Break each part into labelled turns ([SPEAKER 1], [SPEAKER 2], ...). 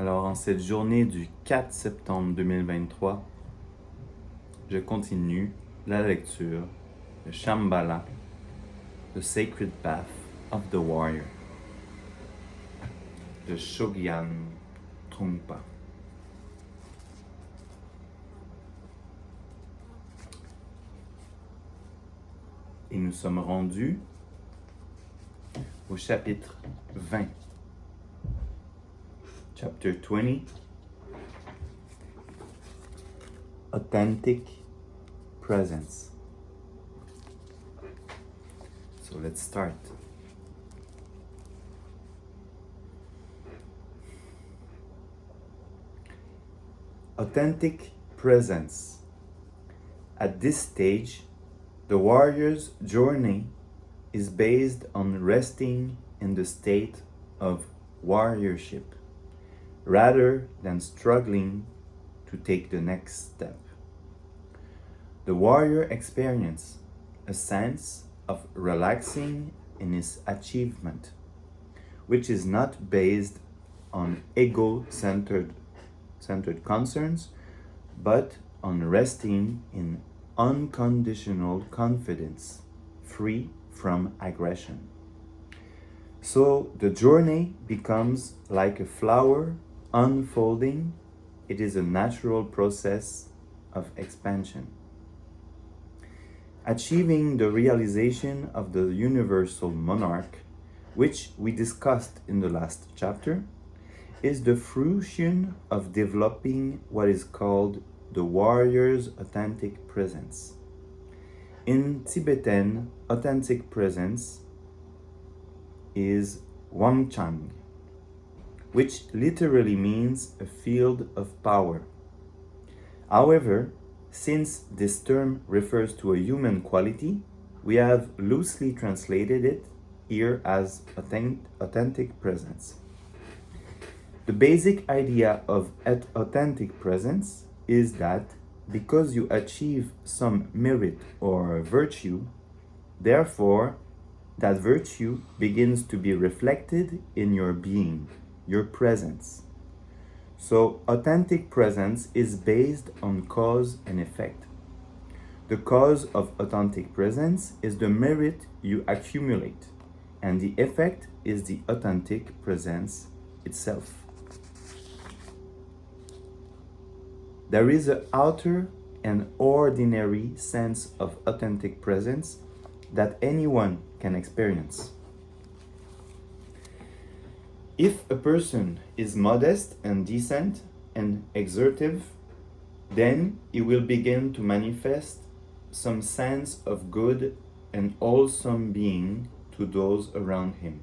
[SPEAKER 1] Alors, en cette journée du 4 septembre 2023, je continue la lecture de Shambhala, The Sacred Path of the Warrior, de ch.20. Et nous sommes rendus au chapitre 20. Chapter 20, Authentic Presence. So let's start. Authentic presence. At this stage, the warrior's journey is based on resting in the state of warriorship, rather than struggling to take the next step. The warrior experiences a sense of relaxing in his achievement, which is not based on ego-centered concerns, but on resting in unconditional confidence, free from aggression. So the journey becomes like a flower unfolding. It is a natural process of expansion. Achieving the realization of the universal monarch, which we discussed in the last chapter, is the fruition of developing what is called the warrior's authentic presence. In Tibetan, authentic presence is Wangchang, which literally means a field of power. However, since this term refers to a human quality, we have loosely translated it here as authentic presence. The basic idea of authentic presence is that because you achieve some merit or virtue, therefore that virtue begins to be reflected in your being, your presence. So authentic presence is based on cause and effect. The cause of authentic presence is the merit you accumulate, and the effect is the authentic presence itself. There is an outer and ordinary sense of authentic presence that anyone can experience. If a person is modest and decent and exertive, then he will begin to manifest some sense of good and wholesome being to those around him.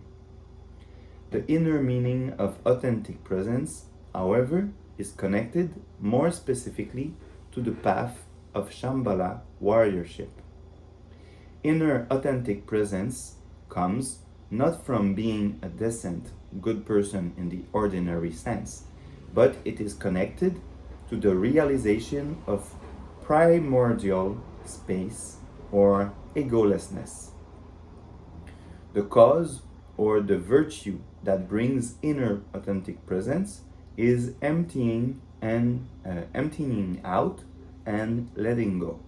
[SPEAKER 1] The inner meaning of authentic presence, however, is connected more specifically to the path of Shambhala warriorship. Inner authentic presence comes not from being a decent, good person in the ordinary sense, but it is connected to the realization of primordial space or egolessness. The cause or the virtue that brings inner authentic presence is emptying out and letting go.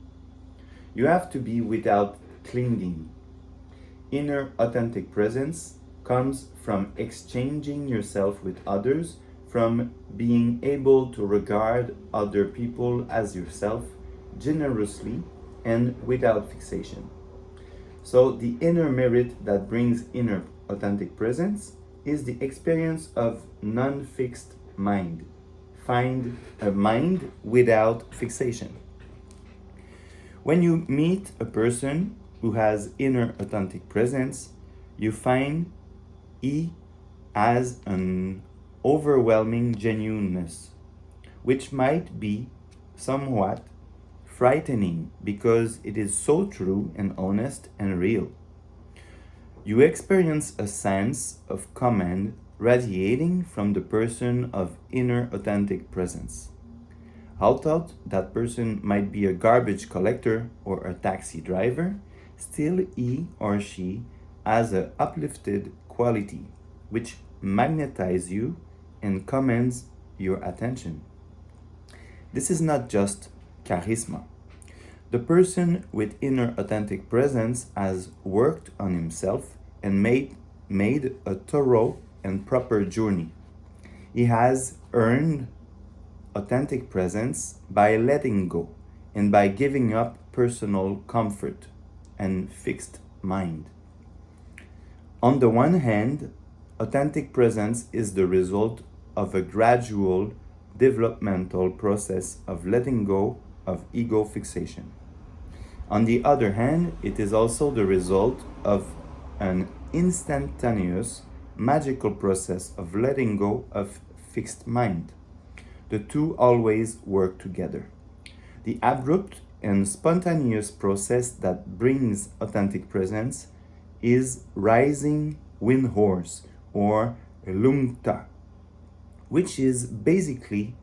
[SPEAKER 1] You have to be without clinging. Inner authentic presence comes from exchanging yourself with others, from being able to regard other people as yourself generously and without fixation. So the inner merit that brings inner authentic presence is the experience of non-fixed mind. Find a mind without fixation. When you meet a person who has inner authentic presence, you find he has an overwhelming genuineness, which might be somewhat frightening because it is so true and honest and real. You experience a sense of command radiating from the person of inner authentic presence. Although that person might be a garbage collector or a taxi driver, still he or she has an uplifted quality which magnetizes you and commands your attention. This is not just charisma. The person with inner authentic presence has worked on himself and made a thorough and proper journey. He has earned authentic presence by letting go and by giving up personal comfort and fixed mind. On the one hand, authentic presence is the result of a gradual developmental process of letting go of ego fixation. On the other hand, it is also the result of an instantaneous, magical process of letting go of fixed mind. The two always work together. The abrupt and spontaneous process that brings authentic presence is rising wind horse or lungta, which is basically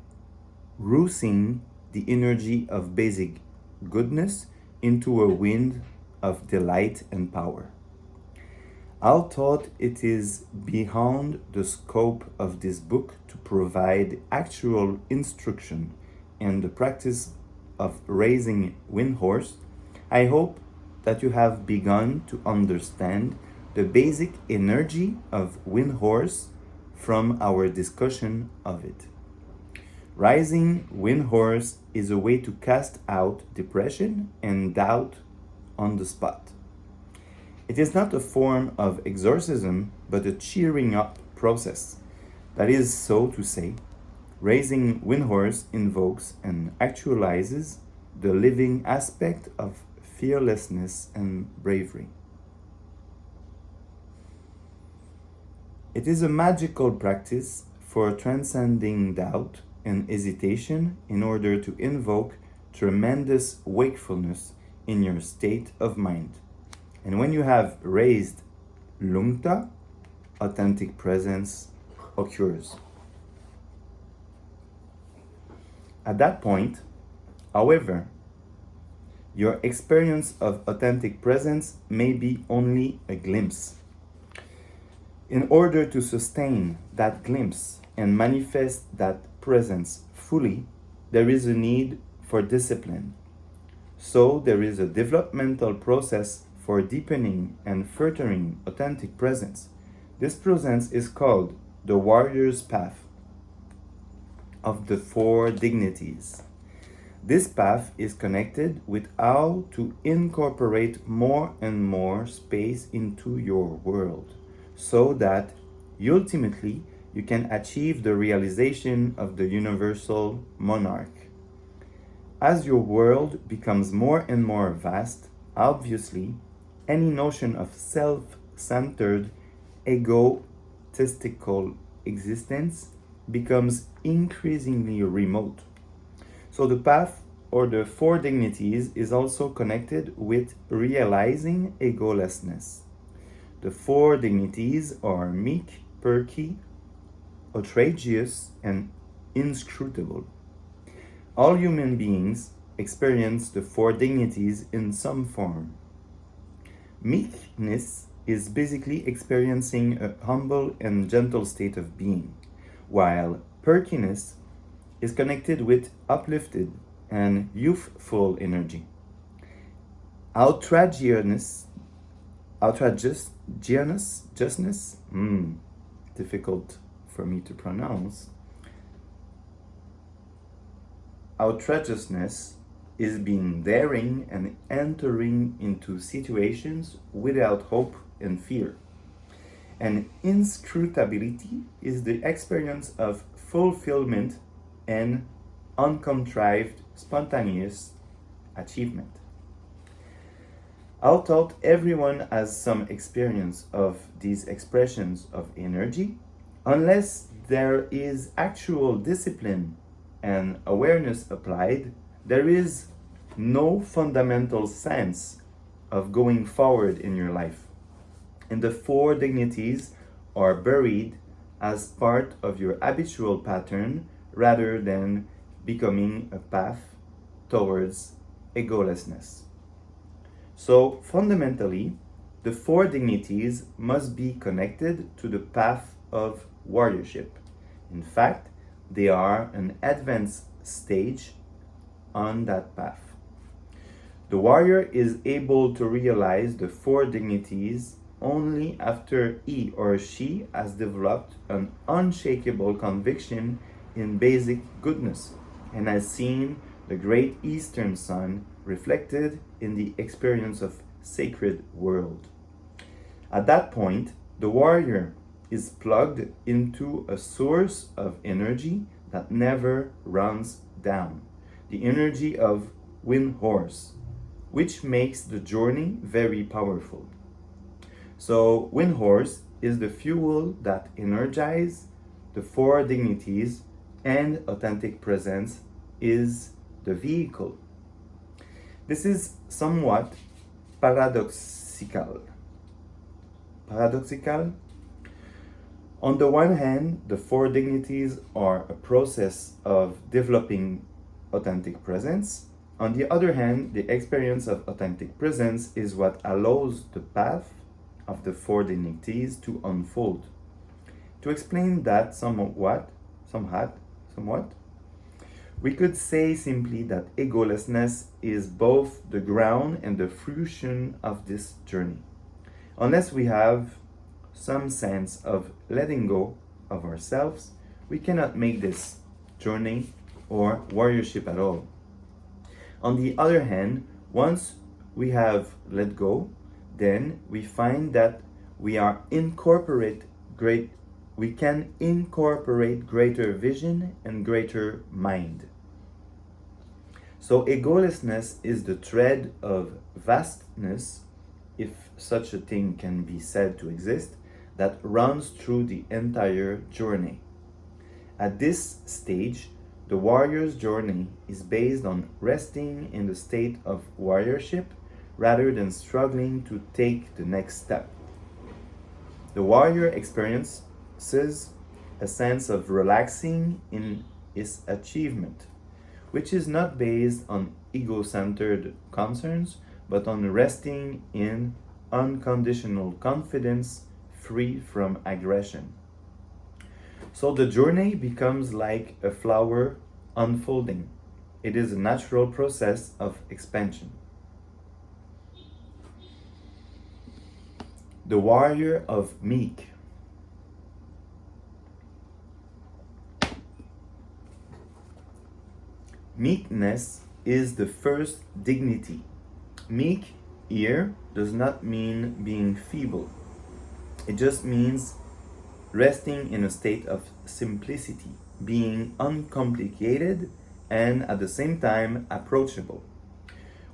[SPEAKER 1] roosing the energy of basic goodness into a wind of delight and power. Although it is beyond the scope of this book to provide actual instruction in the practice of raising wind horse, I hope that you have begun to understand the basic energy of wind horse from our discussion of it. Rising wind horse is a way to cast out depression and doubt on the spot. It is not a form of exorcism, but a cheering up process. That is, so to say, raising wind horse invokes and actualizes the living aspect of fearlessness and bravery. It is a magical practice for transcending doubt and hesitation in order to invoke tremendous wakefulness in your state of mind. And when you have raised lungta, authentic presence occurs. At that point, however, your experience of authentic presence may be only a glimpse. In order to sustain that glimpse and manifest that presence fully, there is a need for discipline. So there is a developmental process for deepening and furthering authentic presence. This presence is called the warrior's path of the four dignities. This path is connected with how to incorporate more and more space into your world so that ultimately you can achieve the realization of the universal monarch. As your world becomes more and more vast, obviously, any notion of self-centered, egotistical existence becomes increasingly remote. So the path or the four dignities is also connected with realizing egolessness. The four dignities are meek, perky, outrageous, and inscrutable. All human beings experience the four dignities in some form. Meekness is basically experiencing a humble and gentle state of being, while perkiness is connected with uplifted and youthful energy. Outrageousness, difficult for me to pronounce. Outrageousness is being daring and entering into situations without hope and fear. And inscrutability is the experience of fulfillment and uncontrived, spontaneous achievement. Although everyone has some experience of these expressions of energy, unless there is actual discipline and awareness applied, there is no fundamental sense of going forward in your life. And the four dignities are buried as part of your habitual pattern rather than becoming a path towards egolessness. So fundamentally, the four dignities must be connected to the path of warriorship. In fact, they are an advanced stage on that path. The warrior is able to realize the four dignities only after he or she has developed an unshakable conviction in basic goodness and has seen the great eastern sun reflected in the experience of sacred world. At that point, the warrior is plugged into a source of energy that never runs down, the energy of wind horse, which makes the journey very powerful. So, wind horse is the fuel that energizes the four dignities, and authentic presence is the vehicle. This is somewhat paradoxical. On the one hand, the four dignities are a process of developing authentic presence. On the other hand, the experience of authentic presence is what allows the path of the four dignities to unfold. To explain that somewhat, we could say simply that egolessness is both the ground and the fruition of this journey. Unless we have some sense of letting go of ourselves, we cannot make this journey or warriorship at all. On the other hand, once we have let go, then we find that we can incorporate greater vision and greater mind. So egolessness is the thread of vastness, if such a thing can be said to exist, that runs through the entire journey. At this stage, the warrior's journey is based on resting in the state of warriorship rather than struggling to take the next step. The warrior experiences a sense of relaxing in his achievement, which is not based on ego-centered concerns, but on resting in unconditional confidence free from aggression. So the journey becomes like a flower unfolding. It is a natural process of expansion. The warrior of meek. Meekness is the first dignity. Meek here does not mean being feeble. It just means resting in a state of simplicity, being uncomplicated and at the same time approachable.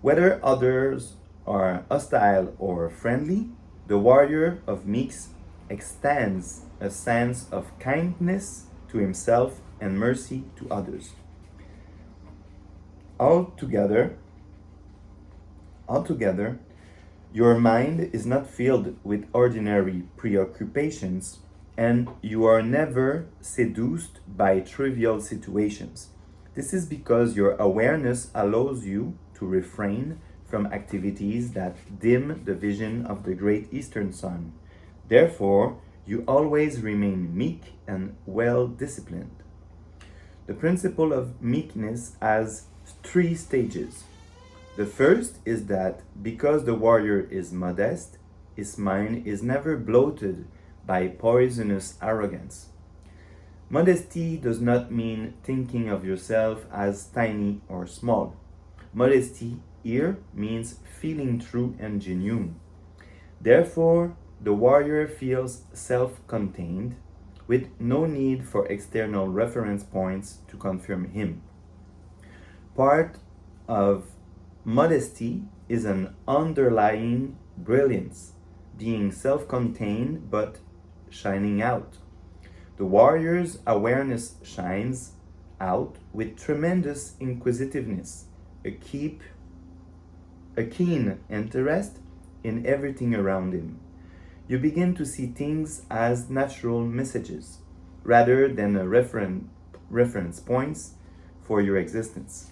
[SPEAKER 1] Whether others are hostile or friendly, the warrior of meeks extends a sense of kindness to himself and mercy to others. Altogether, your mind is not filled with ordinary preoccupations, and you are never seduced by trivial situations. This is because your awareness allows you to refrain from activities that dim the vision of the great eastern sun. Therefore, you always remain meek and well disciplined. The principle of meekness has 3 stages. The first is that because the warrior is modest, his mind is never bloated by poisonous arrogance. Modesty does not mean thinking of yourself as tiny or small. Modesty here means feeling true and genuine. Therefore, the warrior feels self-contained, with no need for external reference points to confirm him. Part of modesty is an underlying brilliance, being self-contained but shining out. The warrior's awareness shines out with tremendous inquisitiveness, a keen interest in everything around him. You begin to see things as natural messages, rather than a reference points for your existence.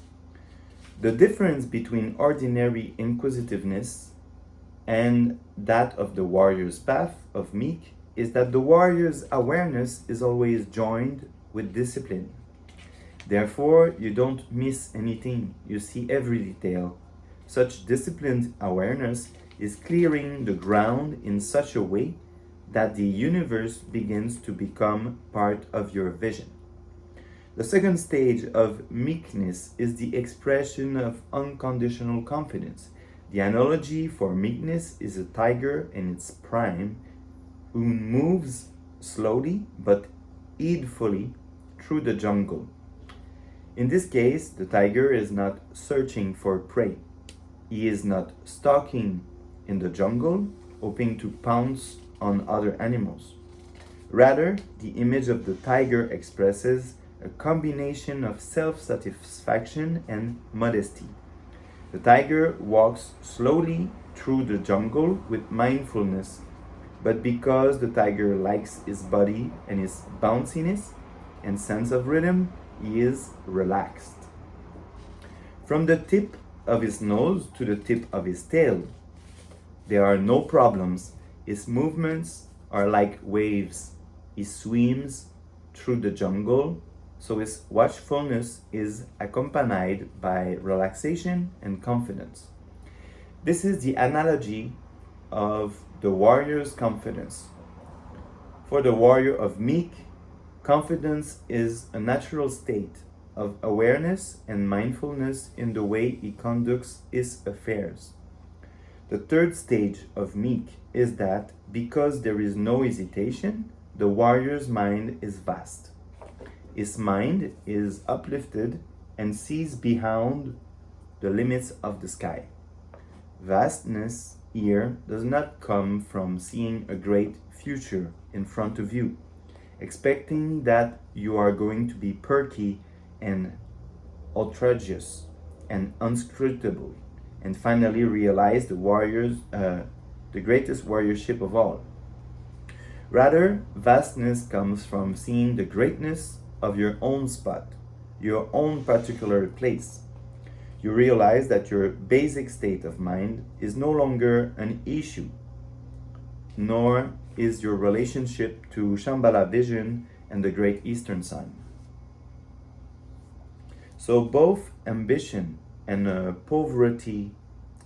[SPEAKER 1] The difference between ordinary inquisitiveness and that of the warrior's path of meek is that the warrior's awareness is always joined with discipline. Therefore, you don't miss anything, you see every detail. Such disciplined awareness is clearing the ground in such a way that the universe begins to become part of your vision. The second stage of meekness is the expression of unconditional confidence. The analogy for meekness is a tiger in its prime who moves slowly but heedfully through the jungle. In this case, the tiger is not searching for prey. He is not stalking in the jungle, hoping to pounce on other animals. Rather, the image of the tiger expresses a combination of self-satisfaction and modesty. The tiger walks slowly through the jungle with mindfulness, but because the tiger likes his body and his bounciness and sense of rhythm, he is relaxed. From the tip of his nose to the tip of his tail, there are no problems. His movements are like waves. He swims through the jungle, so his watchfulness is accompanied by relaxation and confidence. This is the analogy of the warrior's confidence. For the warrior of meek, confidence is a natural state of awareness and mindfulness in the way he conducts his affairs. The third stage of meek is that because there is no hesitation, the warrior's mind is vast. His mind is uplifted and sees beyond the limits of the sky. Vastness here does not come from seeing a great future in front of you, expecting that you are going to be perky and outrageous and unscrutable, and finally realize the greatest warriorship of all. Rather, vastness comes from seeing the greatness of your own spot, your own particular place. You realize that your basic state of mind is no longer an issue, nor is your relationship to Shambhala vision and the Great Eastern Sun. So both ambition and poverty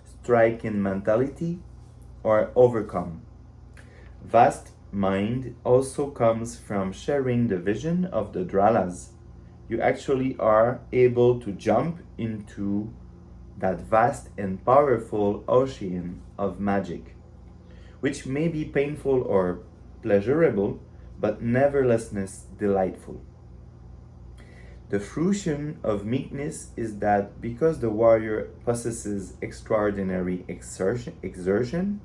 [SPEAKER 1] striking mentality are overcome. Vast mind also comes from sharing the vision of the Dralas. You actually are able to jump into that vast and powerful ocean of magic, which may be painful or pleasurable, but nevertheless delightful. The fruition of meekness is that because the warrior possesses extraordinary exertion,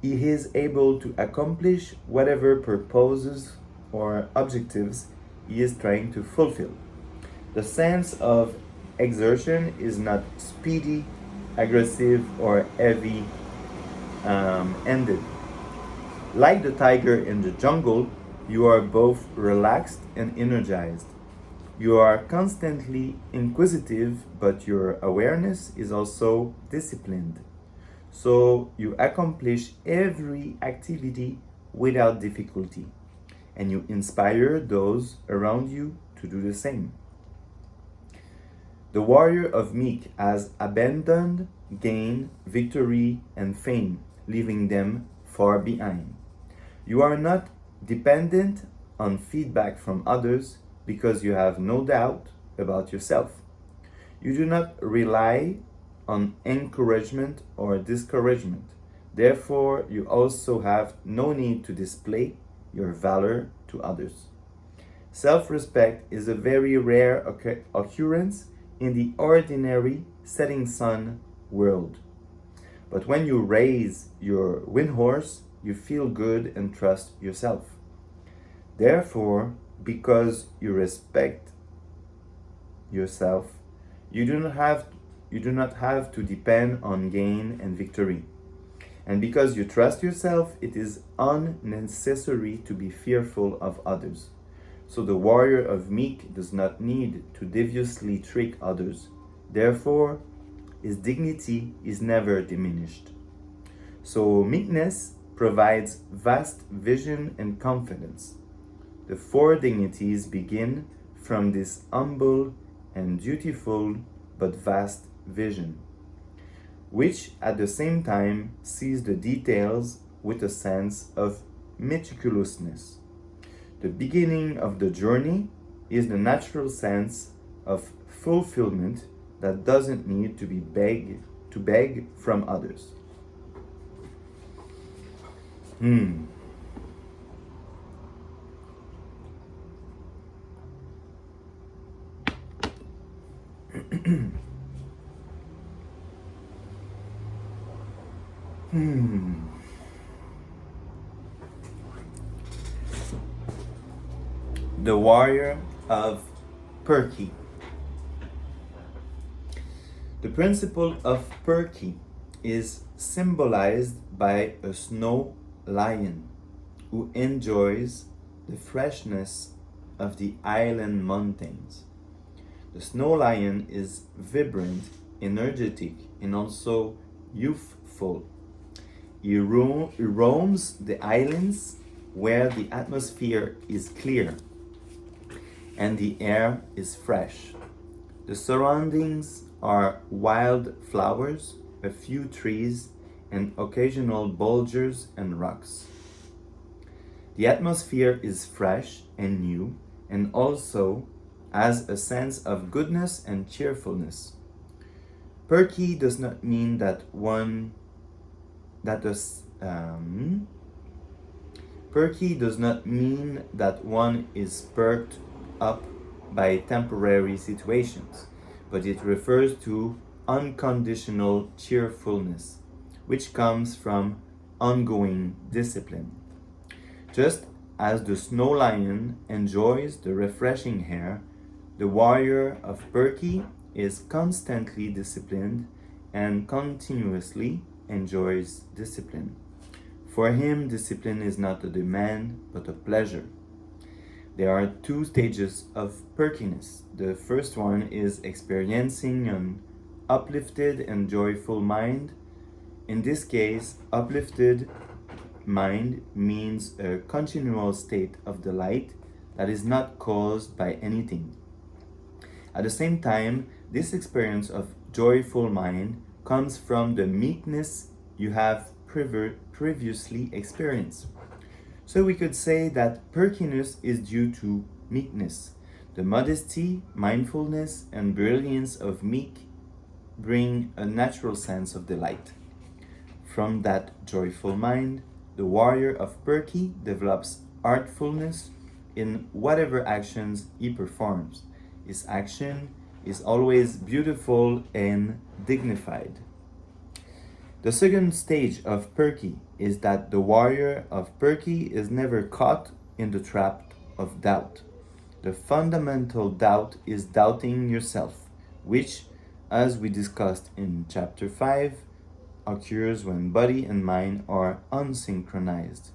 [SPEAKER 1] he is able to accomplish whatever purposes or objectives he is trying to fulfill. The sense of exertion is not speedy, aggressive, or heavy ended. Like the tiger in the jungle, you are both relaxed and energized. You are constantly inquisitive, but your awareness is also disciplined. So you accomplish every activity without difficulty, and you inspire those around you to do the same. The warrior of meek has abandoned gain, victory, and fame, leaving them far behind. You are not dependent on feedback from others because you have no doubt about yourself. You do not rely on encouragement or discouragement. Therefore, you also have no need to display your valor to others. Self-respect is a very rare occurrence in the ordinary setting sun world. But when you raise your wind horse, you feel good and trust yourself. Therefore, because you respect yourself, you do not have to depend on gain and victory. And because you trust yourself, it is unnecessary to be fearful of others. So the warrior of meek does not need to deviously trick others. Therefore, his dignity is never diminished. So meekness provides vast vision and confidence. The four dignities begin from this humble and dutiful but vast vision, which at the same time sees the details with a sense of meticulousness. The beginning of the journey is the natural sense of fulfillment that doesn't need to beg from others. The warrior of Perky. The principle of Perky is symbolized by a snow lion who enjoys the freshness of the island mountains. The snow lion is vibrant, energetic, and also youthful. He roams the islands where the atmosphere is clear and the air is fresh. The surroundings are wild flowers, a few trees, and occasional boulders and rocks. The atmosphere is fresh and new, and also has a sense of goodness and cheerfulness. Perky does not mean Perky does not mean that one is perked up by temporary situations, but it refers to unconditional cheerfulness, which comes from ongoing discipline. Just as the snow lion enjoys the refreshing air, the warrior of Perky is constantly disciplined and continuously enjoys discipline. For him, discipline is not a demand, but a pleasure. There are two stages of perkiness. The first one is experiencing an uplifted and joyful mind. In this case, uplifted mind means a continual state of delight that is not caused by anything. At the same time, this experience of joyful mind comes from the meekness you have previously experienced. So we could say that perkiness is due to meekness. The modesty, mindfulness, and brilliance of meek bring a natural sense of delight. From that joyful mind, the warrior of Perky develops artfulness in whatever actions he performs. His action is always beautiful and dignified. The second stage of Perky is that the warrior of Perky is never caught in the trap of doubt. The fundamental doubt is doubting yourself, which, as we discussed in chapter 5, occurs when body and mind are unsynchronized.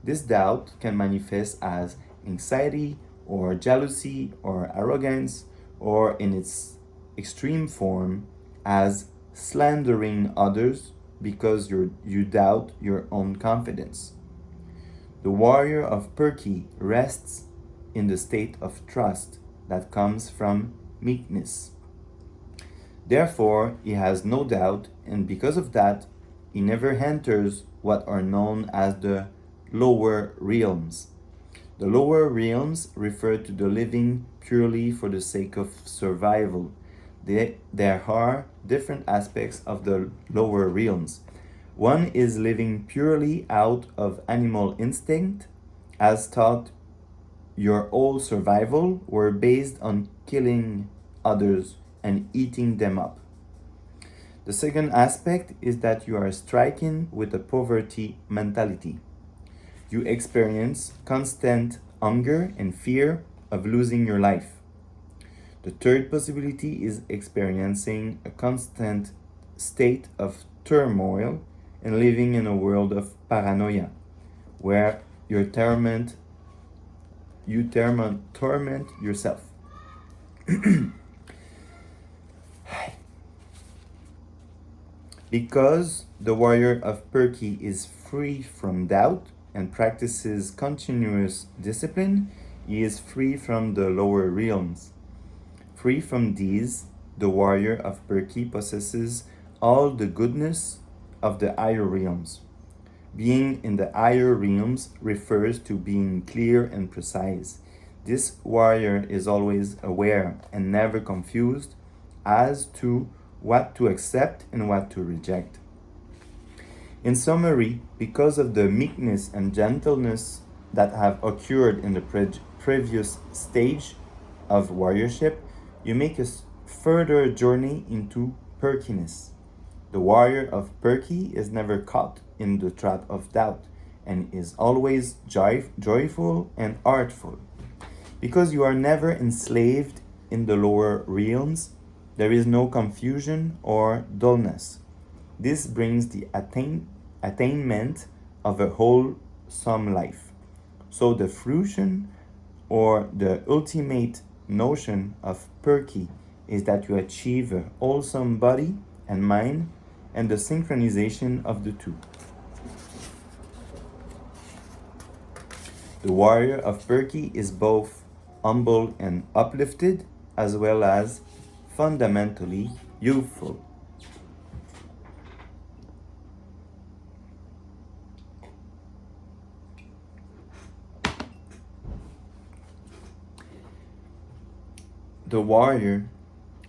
[SPEAKER 1] This doubt can manifest as anxiety or jealousy or arrogance, or in its extreme form as slandering others because you doubt your own confidence. The warrior of Perky rests in the state of trust that comes from meekness. Therefore, he has no doubt, and because of that, he never enters what are known as the lower realms. The lower realms refer to the living purely for the sake of survival. There are different aspects of the lower realms. One is living purely out of animal instinct, as thought your whole survival were based on killing others and eating them up. The second aspect is that you are striking with a poverty mentality. You experience constant hunger and fear of losing your life. The third possibility is experiencing a constant state of turmoil and living in a world of paranoia, where you torment yourself. Because the warrior of Perky is free from doubt and practices continuous discipline, He is free from the lower realms. Free from these, the warrior of Perky possesses all the goodness of the higher realms. Being in the higher realms refers to being clear and precise. This warrior is always aware and never confused as to what to accept and what to reject. In summary, because of the meekness and gentleness that have occurred in the previous stage of warriorship, you make a further journey into perkiness. The warrior of Perky is never caught in the trap of doubt and is always joyful and artful. Because you are never enslaved in the lower realms, there is no confusion or dullness. This brings the attainment of a wholesome life. So the fruition or the ultimate notion of Perky is that you achieve a wholesome body and mind and the synchronization of the two. The warrior of Perky is both humble and uplifted, as well as fundamentally youthful. The warrior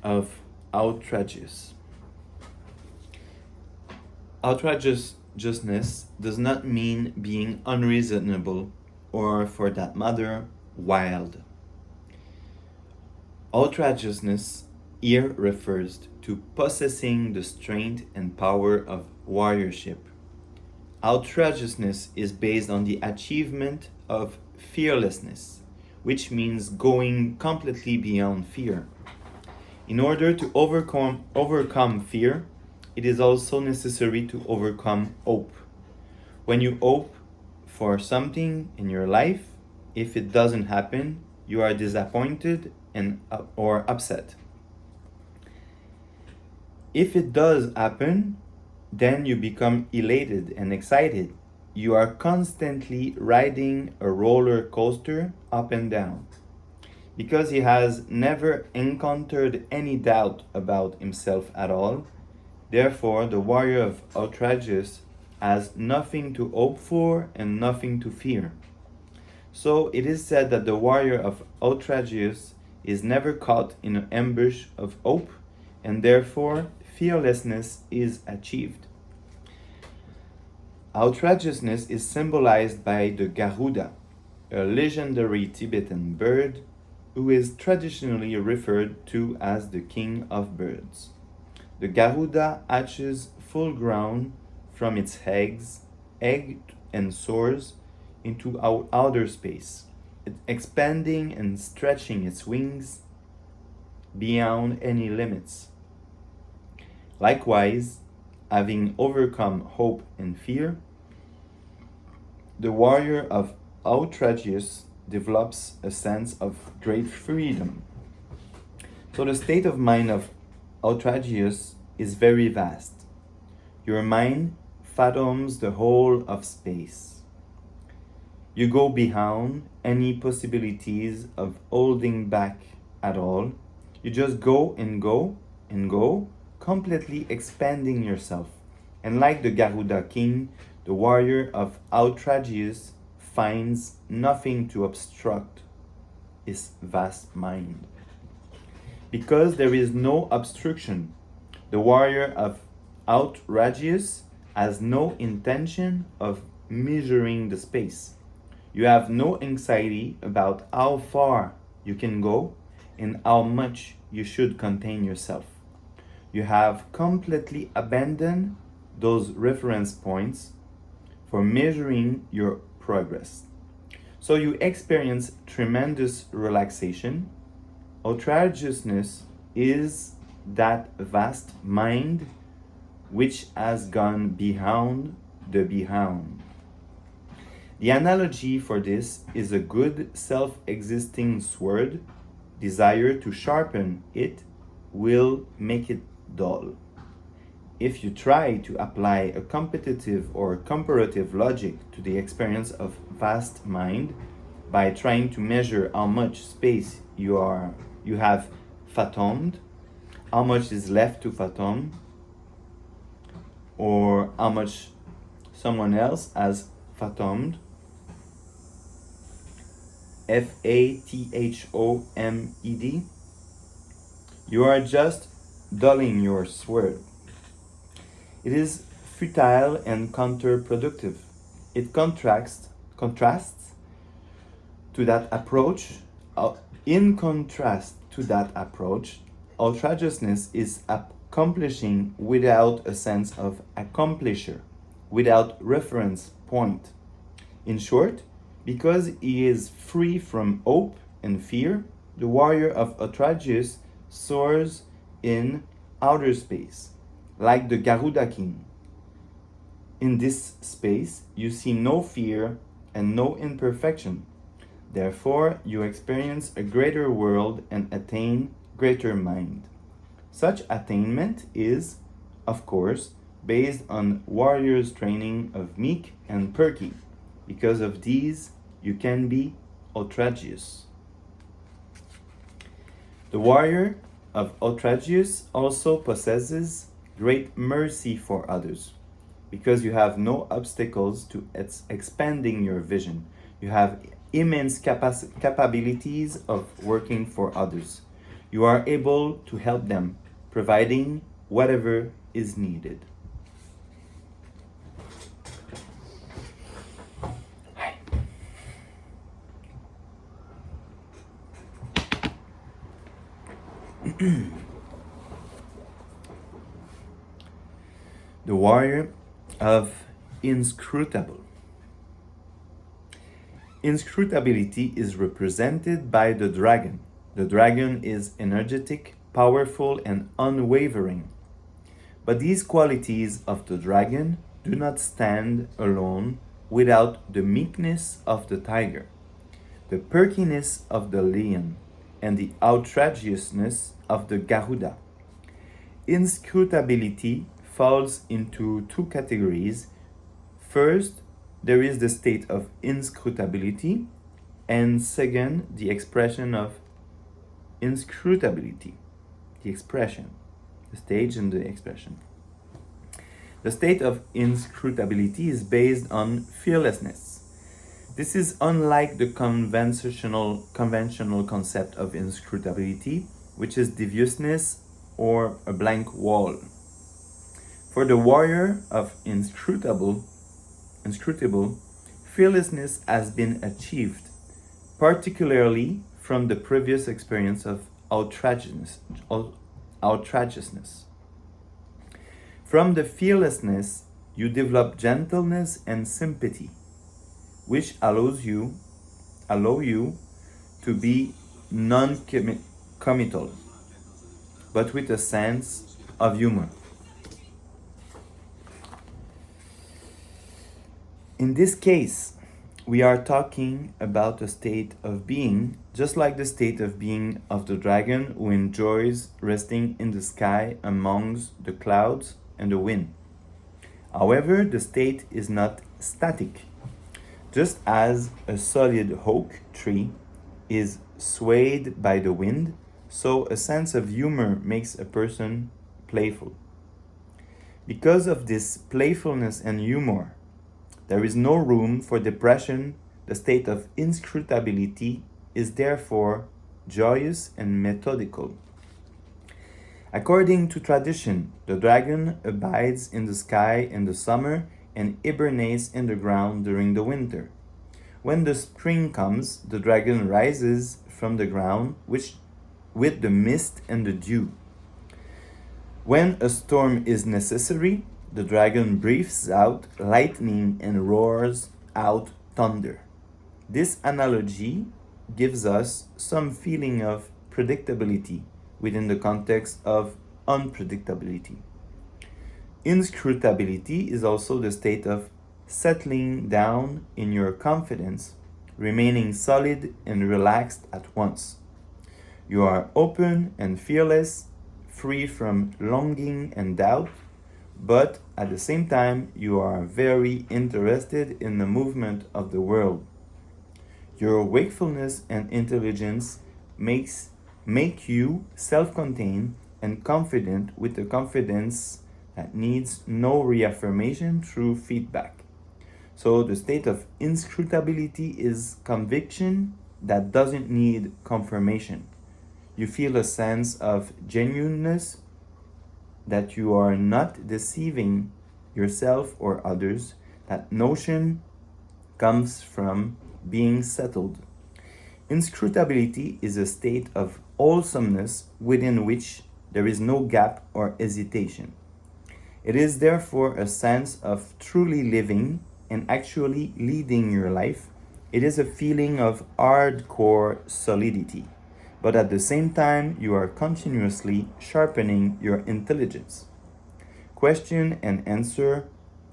[SPEAKER 1] of outrageous. Outrageousness does not mean being unreasonable or, for that matter, wild. Outrageousness here refers to possessing the strength and power of warriorship. Outrageousness is based on the achievement of fearlessness, which means going completely beyond fear. In order to overcome fear, it is also necessary to overcome hope. When you hope for something in your life, if it doesn't happen, you are disappointed or upset. If it does happen, then you become elated and excited. You are constantly riding a roller coaster up and down. Because he has never encountered any doubt about himself at all, therefore the warrior of outrageous has nothing to hope for and nothing to fear. So it is said that the warrior of outrageous is never caught in an ambush of hope, and therefore fearlessness is achieved. Outrageousness is symbolized by the Garuda, a legendary Tibetan bird who is traditionally referred to as the king of birds. The Garuda hatches full grown from its egg and soars into outer space, expanding and stretching its wings beyond any limits. Likewise, having overcome hope and fear, the warrior of outrageous develops a sense of great freedom. So the state of mind of outrageous is very vast. Your mind fathoms the whole of space. You go beyond any possibilities of holding back at all. You just go and go and go, completely expanding yourself. And like the Garuda king, the warrior of outrageous finds nothing to obstruct his vast mind. Because there is no obstruction, the warrior of outrageous has no intention of measuring the space. You have no anxiety about how far you can go and how much you should contain yourself. You have completely abandoned those reference points for measuring your progress. So you experience tremendous relaxation. Outrageousness is that vast mind which has gone beyond the beyond. The analogy for this is a good self-existing sword. Desire to sharpen it will make it dull. If you try to apply a competitive or comparative logic to the experience of vast mind, by trying to measure how much space you have fathomed, how much is left to fathom, or how much someone else has fathomed. Fathomed. You are just dulling your sword. It is futile and counterproductive. It contrasts to that approach. In contrast to that approach, outrageousness is accomplishing without a sense of accomplisher, without reference point. In short, because he is free from hope and fear, the warrior of outrageous soars in outer space, like the Garuda king. In this space, you see no fear and no imperfection. Therefore, you experience a greater world and attain greater mind. Such attainment is, of course, based on warriors' training of meek and perky. Because of these, you can be outrageous. The warrior of outrageous also possesses great mercy for others, because you have no obstacles to expanding your vision. You have immense capabilities of working for others. You are able to help them, providing whatever is needed. The warrior of inscrutable. Inscrutability is represented by the dragon. The dragon is energetic, powerful, and unwavering. But these qualities of the dragon do not stand alone without the meekness of the tiger, the perkiness of the lion, and the outrageousness of the Garuda. Inscrutability falls into two categories. First, there is the state of inscrutability, and second, the expression of inscrutability. The expression, the stage and the expression. The state of inscrutability is based on fearlessness. This is unlike the conventional concept of inscrutability, which is deviousness or a blank wall. For the warrior of inscrutable, fearlessness has been achieved, particularly from the previous experience of outrageousness. From the fearlessness, you develop gentleness and sympathy, which allow you to be non-committal, but with a sense of humor. In this case, we are talking about a state of being, just like the state of being of the dragon who enjoys resting in the sky amongst the clouds and the wind. However, the state is not static. Just as a solid oak tree is swayed by the wind, so a sense of humor makes a person playful. Because of this playfulness and humor, there is no room for depression. The state of inscrutability is therefore joyous and methodical. According to tradition, the dragon abides in the sky in the summer and hibernates in the ground during the winter. When the spring comes, the dragon rises from the ground with the mist and the dew. When a storm is necessary, the dragon breathes out lightning and roars out thunder. This analogy gives us some feeling of predictability within the context of unpredictability. Inscrutability is also the state of settling down in your confidence, remaining solid and relaxed at once. You are open and fearless, free from longing and doubt, but at the same time, you are very interested in the movement of the world. Your wakefulness and intelligence make you self-contained and confident with a confidence that needs no reaffirmation through feedback. So the state of inscrutability is conviction that doesn't need confirmation. You feel a sense of genuineness, that you are not deceiving yourself or others. That notion comes from being settled. Inscrutability is a state of wholesomeness within which there is no gap or hesitation. It is therefore a sense of truly living and actually leading your life. It is a feeling of hardcore solidity, but at the same time, you are continuously sharpening your intelligence. Question and answer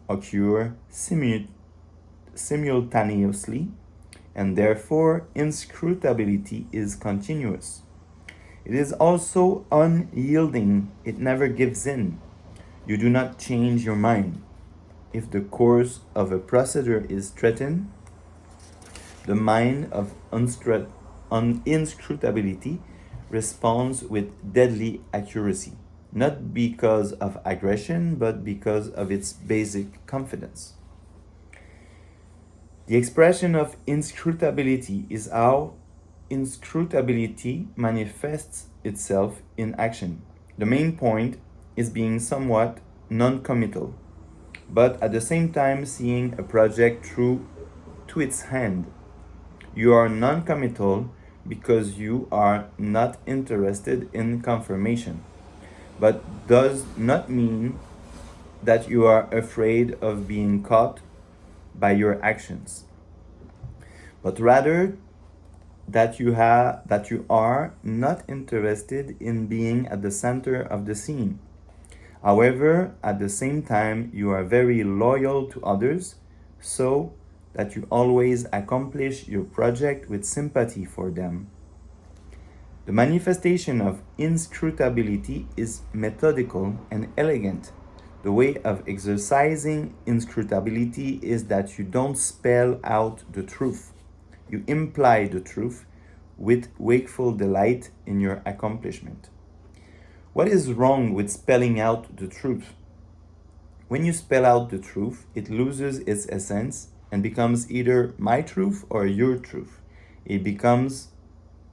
[SPEAKER 1] occur simultaneously, and therefore inscrutability is continuous. It is also unyielding, it never gives in. You do not change your mind. If the course of a procedure is threatened, the mind of inscrutability responds with deadly accuracy, not because of aggression, but because of its basic confidence. The expression of inscrutability is how inscrutability manifests itself in action. The main point is being somewhat non-committal, but at the same time seeing a project through to its end. You are non-committal because you are not interested in confirmation, but does not mean that you are afraid of being caught by your actions, but rather that you are not interested in being at the center of the scene. However, at the same time, you are very loyal to others, so that you always accomplish your project with sympathy for them. The manifestation of inscrutability is methodical and elegant. The way of exercising inscrutability is that you don't spell out the truth. You imply the truth with wakeful delight in your accomplishment. What is wrong with spelling out the truth? When you spell out the truth, it loses its essence and becomes either my truth or your truth. It becomes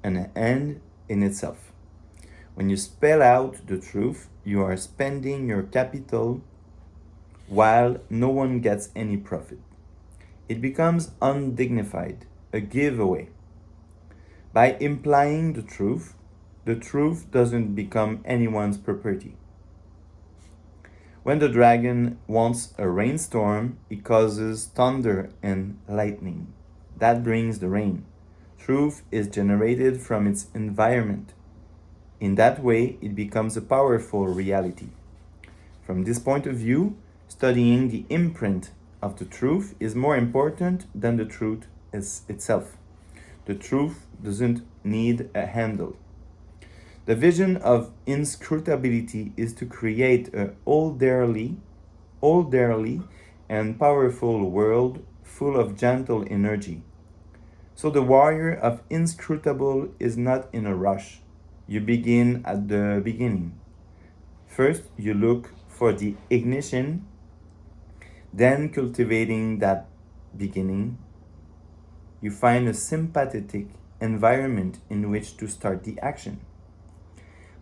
[SPEAKER 1] an end in itself. When you spell out the truth, you are spending your capital while no one gets any profit. It becomes undignified, a giveaway. By implying the truth doesn't become anyone's property. When the dragon wants a rainstorm, it causes thunder and lightning. That brings the rain. Truth is generated from its environment. In that way, it becomes a powerful reality. From this point of view, studying the imprint of the truth is more important than the truth itself. The truth doesn't need a handle. The vision of inscrutability is to create an orderly and powerful world full of gentle energy. So the warrior of inscrutable is not in a rush. You begin at the beginning. First, you look for the ignition, then cultivating that beginning, you find a sympathetic environment in which to start the action.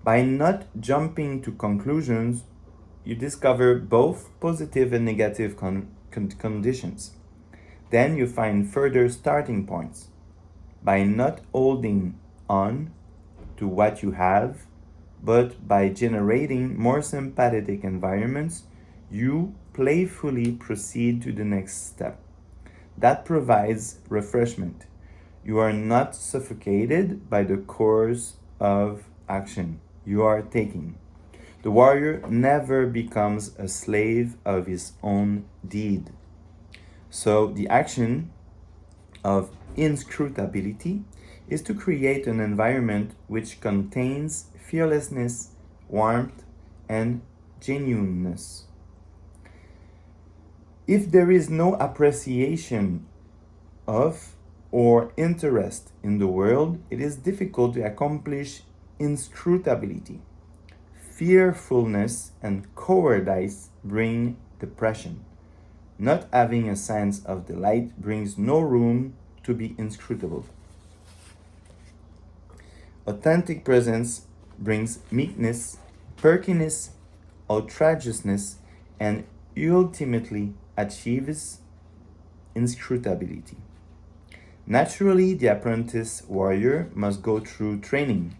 [SPEAKER 1] By not jumping to conclusions, you discover both positive and negative conditions. Then you find further starting points. By not holding on to what you have, but by generating more sympathetic environments, you playfully proceed to the next step. That provides refreshment. You are not suffocated by the course of action you are taking. The warrior never becomes a slave of his own deed. So the action of inscrutability is to create an environment which contains fearlessness, warmth, and genuineness. If there is no appreciation of or interest in the world, it is difficult to accomplish inscrutability. Fearfulness and cowardice bring depression. Not having a sense of delight brings no room to be inscrutable. Authentic presence brings meekness, perkiness, outrageousness, and ultimately achieves inscrutability. Naturally, the apprentice warrior must go through training,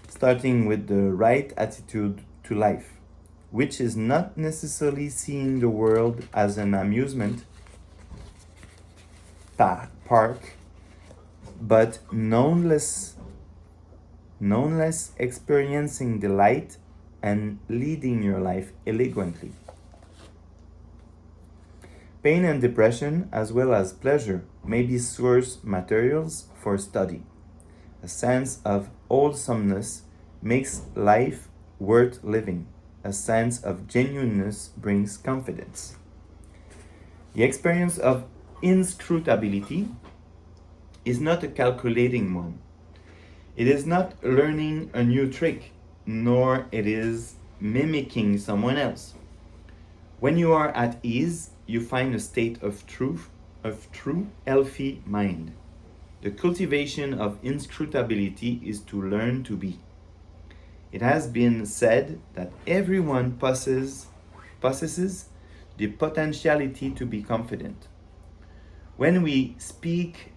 [SPEAKER 1] starting with the right attitude to life, which is not necessarily seeing the world as an amusement park, but nonetheless experiencing delight and leading your life elegantly. Pain and depression, as well as pleasure, may be source materials for study. A sense of wholesomeness makes life worth living. A sense of genuineness brings confidence. The experience of inscrutability is not a calculating one. It is not learning a new trick, nor it is mimicking someone else. When you are at ease, you find a state of true, healthy mind. The cultivation of inscrutability is to learn to be. It has been said that everyone possesses the potentiality to be confident. When we speak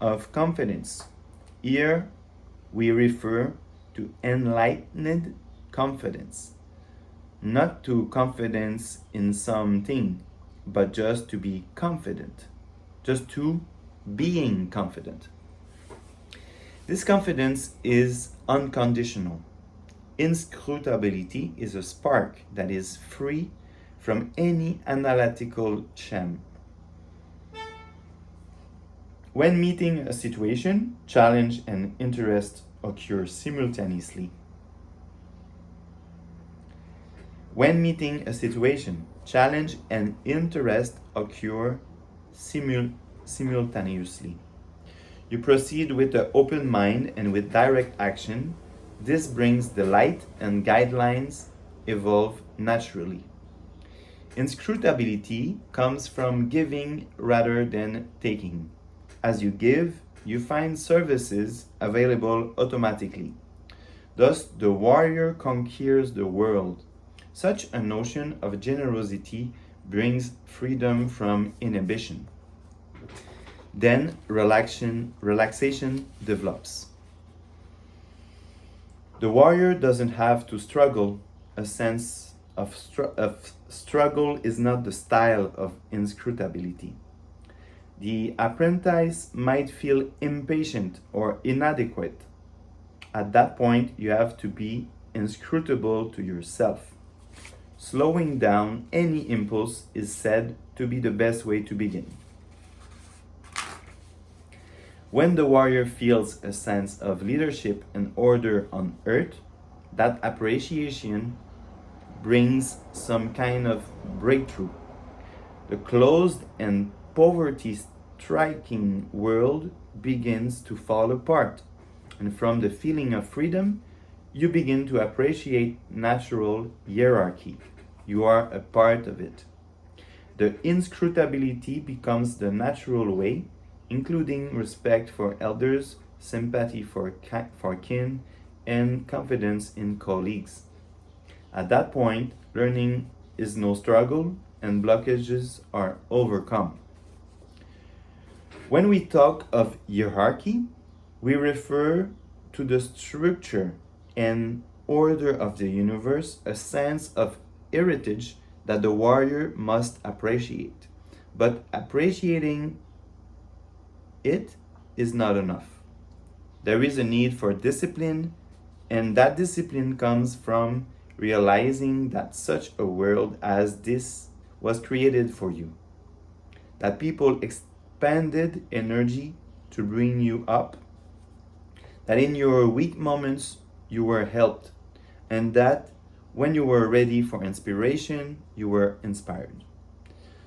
[SPEAKER 1] of confidence, here we refer to enlightened confidence, not to confidence in something, but just to be confident, just to being confident. This confidence is unconditional. Inscrutability is a spark that is free from any analytical sham. When meeting a situation, challenge and interest occur simultaneously. When meeting a situation, challenge and interest occur simultaneously. You proceed with an open mind and with direct action. This brings delight and guidelines evolve naturally. Inscrutability comes from giving rather than taking. As you give, you find services available automatically. Thus, the warrior conquers the world. Such a notion of generosity brings freedom from inhibition. Then relaxation develops. The warrior doesn't have to struggle. A sense of struggle is not the style of inscrutability. The apprentice might feel impatient or inadequate. At that point, you have to be inscrutable to yourself. Slowing down any impulse is said to be the best way to begin. When the warrior feels a sense of leadership and order on earth, that appreciation brings some kind of breakthrough. The closed and poverty-striking world begins to fall apart, and from the feeling of freedom, you begin to appreciate natural hierarchy. You are a part of it. The inscrutability becomes the natural way, including respect for elders, sympathy for kin, and confidence in colleagues. At that point, learning is no struggle and blockages are overcome. When we talk of hierarchy, we refer to the structure and order of the universe, a sense of heritage that the warrior must appreciate. But appreciating it is not enough. There is a need for discipline, and that discipline comes from realizing that such a world as this was created for you. That people expended energy to bring you up. That in your weak moments you were helped. And that when you were ready for inspiration, you were inspired.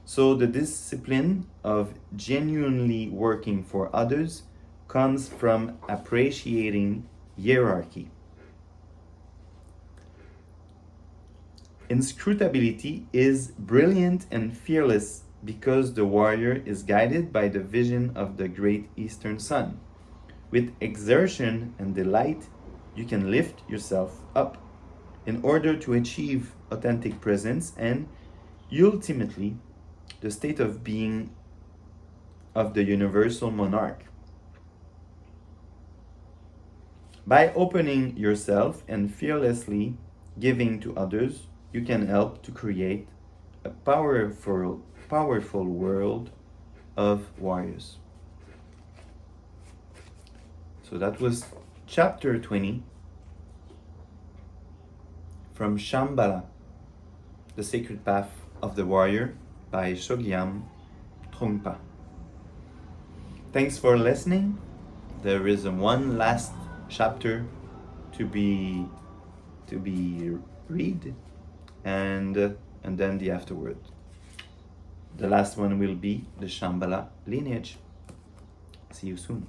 [SPEAKER 1] So the discipline of genuinely working for others comes from appreciating hierarchy. Inscrutability is brilliant and fearless because the warrior is guided by the vision of the great eastern sun. With exertion and delight, you can lift yourself up in order to achieve authentic presence and ultimately the state of being of the universal monarch. By opening yourself and fearlessly giving to others, you can help to create a powerful world of warriors. So that was chapter 20 from Shambhala, The Sacred Path of the Warrior by Chogyam Trungpa. Thanks for listening. There is one last chapter to be read, and then the afterward. The last one will be the Shambhala lineage. See you soon.